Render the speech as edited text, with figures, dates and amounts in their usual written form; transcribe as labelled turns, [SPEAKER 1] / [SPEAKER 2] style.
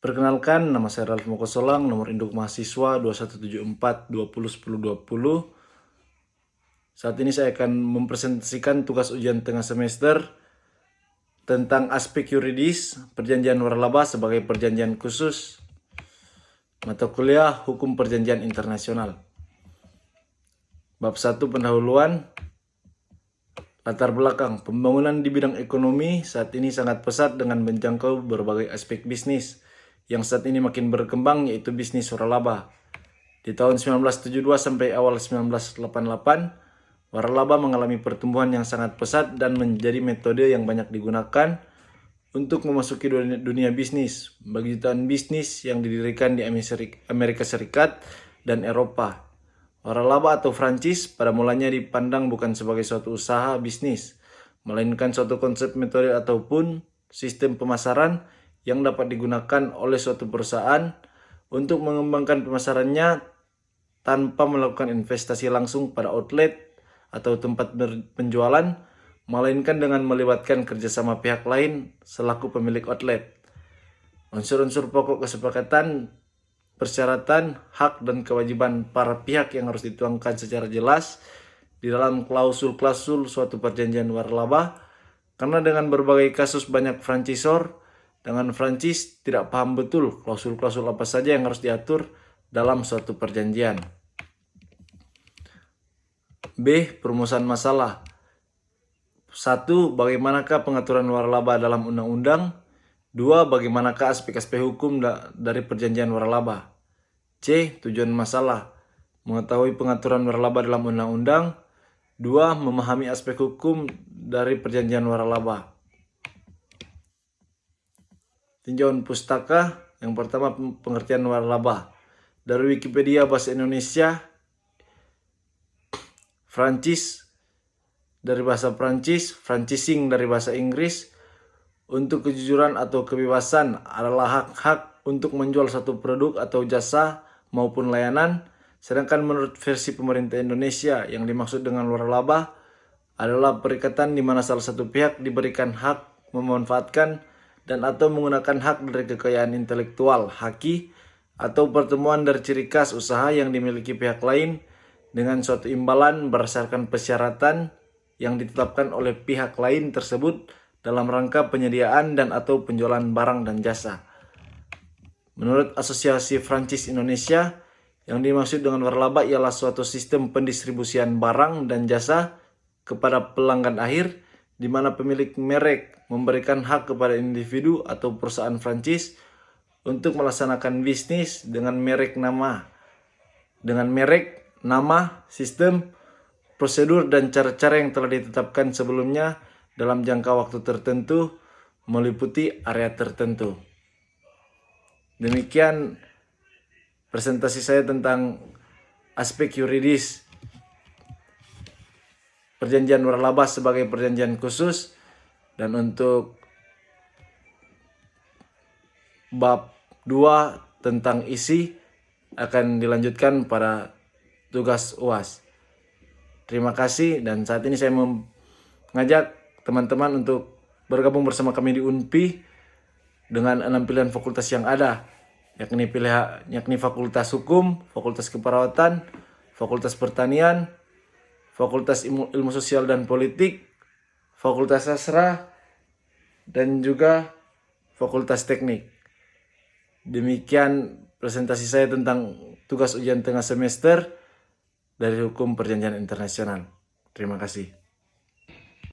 [SPEAKER 1] Perkenalkan, nama saya Ralf Mokosolang, nomor induk mahasiswa 2174201020. Saat ini saya akan mempresentasikan tugas ujian tengah semester tentang aspek yuridis perjanjian waralaba sebagai perjanjian khusus, mata kuliah Hukum Perjanjian Internasional. Bab 1 pendahuluan. Latar belakang, pembangunan di bidang ekonomi saat ini sangat pesat dengan menjangkau berbagai aspek bisnis yang saat ini makin berkembang, yaitu bisnis waralaba. Di tahun 1972 sampai awal 1988, waralaba mengalami pertumbuhan yang sangat pesat dan menjadi metode yang banyak digunakan untuk memasuki dunia bisnis bagi jutaan bisnis yang didirikan di Amerika Serikat dan Eropa. Waralaba atau franchise pada mulanya dipandang bukan sebagai suatu usaha bisnis, melainkan suatu konsep, metode ataupun sistem pemasaran yang dapat digunakan oleh suatu perusahaan untuk mengembangkan pemasarannya tanpa melakukan investasi langsung pada outlet atau tempat penjualan, melainkan dengan melibatkan kerjasama pihak lain selaku pemilik outlet. Unsur-unsur pokok kesepakatan, persyaratan, hak, dan kewajiban para pihak yang harus dituangkan secara jelas di dalam klausul-klausul suatu perjanjian waralaba, karena dengan berbagai kasus banyak franchisor dengan franchise tidak paham betul klausul-klausul apa saja yang harus diatur dalam suatu perjanjian. B. Perumusan masalah. 1. Bagaimanakah pengaturan waralaba dalam undang-undang? 2. Bagaimanakah aspek-aspek hukum dari perjanjian waralaba? C. Tujuan masalah. Mengetahui pengaturan waralaba dalam undang-undang. 2. Memahami aspek hukum dari perjanjian waralaba. Tinjauan pustaka. Yang pertama, pengertian waralaba. Dari Wikipedia Bahasa Indonesia, franchise dari bahasa Prancis, franchising dari bahasa Inggris. Untuk kejujuran atau kebebasan adalah hak-hak untuk menjual satu produk atau jasa maupun layanan. Sedangkan menurut versi pemerintah Indonesia, yang dimaksud dengan waralaba adalah perikatan di mana salah satu pihak diberikan hak memanfaatkan dan atau menggunakan hak dari kekayaan intelektual, haki, atau pertemuan dari ciri khas usaha yang dimiliki pihak lain dengan suatu imbalan berdasarkan persyaratan yang ditetapkan oleh pihak lain tersebut dalam rangka penyediaan dan atau penjualan barang dan jasa. Menurut Asosiasi Franchise Indonesia, yang dimaksud dengan waralaba ialah suatu sistem pendistribusian barang dan jasa kepada pelanggan akhir, di mana pemilik merek memberikan hak kepada individu atau perusahaan franchise untuk melaksanakan bisnis dengan merek, nama, sistem, prosedur, dan cara-cara yang telah ditetapkan sebelumnya dalam jangka waktu tertentu, meliputi area tertentu. Demikian presentasi saya tentang aspek yuridis perjanjian waralaba sebagai perjanjian khusus, dan untuk bab 2 tentang isi akan dilanjutkan pada tugas UAS. Terima kasih, dan saat ini saya mengajak teman-teman untuk bergabung bersama kami di UNPI dengan 6 pilihan fakultas yang ada, yakni Fakultas Hukum, Fakultas Keperawatan, Fakultas Pertanian, Fakultas Ilmu Sosial dan Politik, Fakultas Sastra, dan juga Fakultas Teknik. Demikian presentasi saya tentang tugas ujian tengah semester dari Hukum Perjanjian Internasional. Terima kasih.